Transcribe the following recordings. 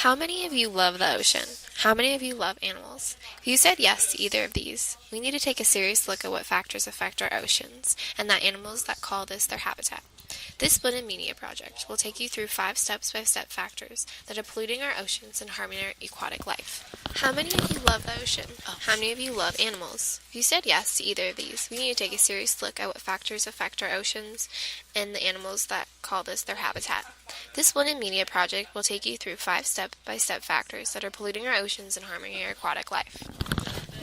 How many of you love the ocean? How many of you love animals? If you said yes to either of these, we need to take a serious look at what factors affect our oceans and the animals that call this their habitat. This Splendid Media project will take you through 5 step-by-step factors that are polluting our oceans and harming our aquatic life. How many of you love the ocean? How many of you love animals? If you said yes to either of these, we need to take a serious look at what factors affect our oceans and the animals that call this their habitat. This Splendid Media project will take you through 5 step-by-step factors that are polluting our oceans and harming our aquatic life.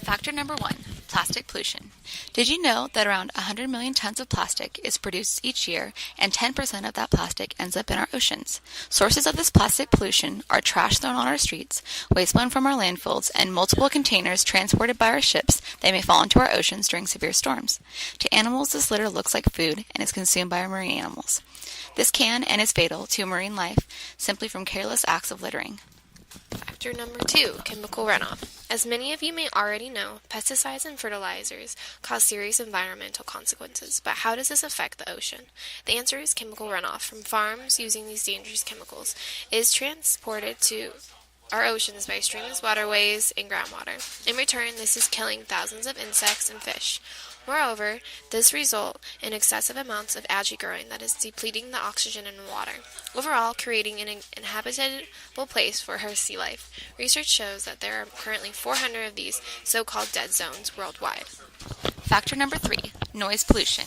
Factor number 1, plastic pollution. Did you know that around 100 million tons of plastic is produced each year and 10% of that plastic ends up in our oceans? Sources of this plastic pollution are trash thrown on our streets, waste blown from our landfills, and multiple containers transported by our ships that may fall into our oceans during severe storms. To animals, this litter looks like food and is consumed by our marine animals. This can and is fatal to marine life simply from careless acts of littering. Factor number 2, chemical runoff. As many of you may already know, pesticides and fertilizers cause serious environmental consequences, but how does this affect the ocean? The answer is chemical runoff from farms using these dangerous chemicals. It is transported to our oceans by streams, waterways, and groundwater. In return, this is killing thousands of insects and fish. Moreover, this results in excessive amounts of algae growing that is depleting the oxygen in water, overall creating an inhabitable place for her sea life. Research shows that there are currently 400 of these so-called dead zones worldwide. Factor number 3, noise pollution.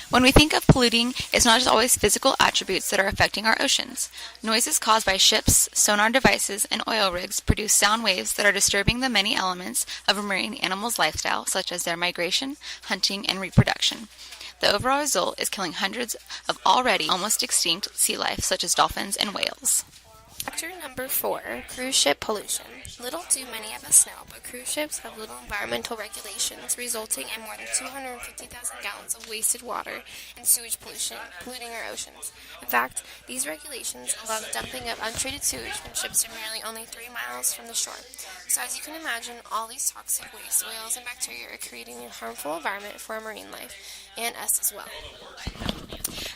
When we think of polluting, it's not just always physical attributes that are affecting our oceans. Noises caused by ships, sonar devices, and oil rigs produce sound waves that are disturbing the many elements of a marine animal's lifestyle, such as their migration, hunting, and reproduction. The overall result is killing hundreds of already almost extinct sea life, such as dolphins and whales. Factor number 4, cruise ship pollution. Little do many of us know, but cruise ships have little environmental regulations, resulting in more than 250,000 gallons of wasted water and sewage pollution polluting our oceans. In fact, these regulations allow the dumping of untreated sewage when ships are merely only 3 miles from the shore. So as you can imagine, all these toxic waste oils and bacteria are creating a harmful environment for our marine life, and us as well.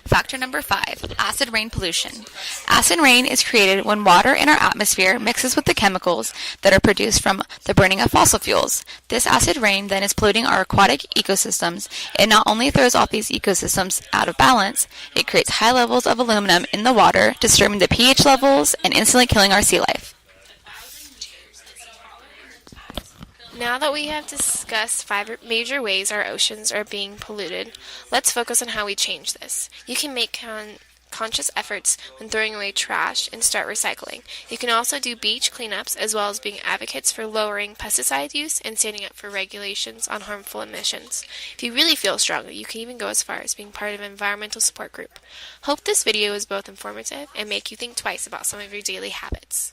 Factor number 5, acid rain pollution. Acid rain is created when water in our atmosphere mixes with the chemicals that are produced from the burning of fossil fuels. This acid rain then is polluting our aquatic ecosystems. It not only throws off these ecosystems out of balance, it creates high levels of aluminum in the water, disturbing the pH levels and instantly killing our sea life. Now that we have discussed 5 major ways our oceans are being polluted, let's focus on how we change this. You can make conscious efforts when throwing away trash and start recycling. You can also do beach cleanups as well as being advocates for lowering pesticide use and standing up for regulations on harmful emissions. If you really feel strongly, you can even go as far as being part of an environmental support group. Hope this video is both informative and make you think twice about some of your daily habits.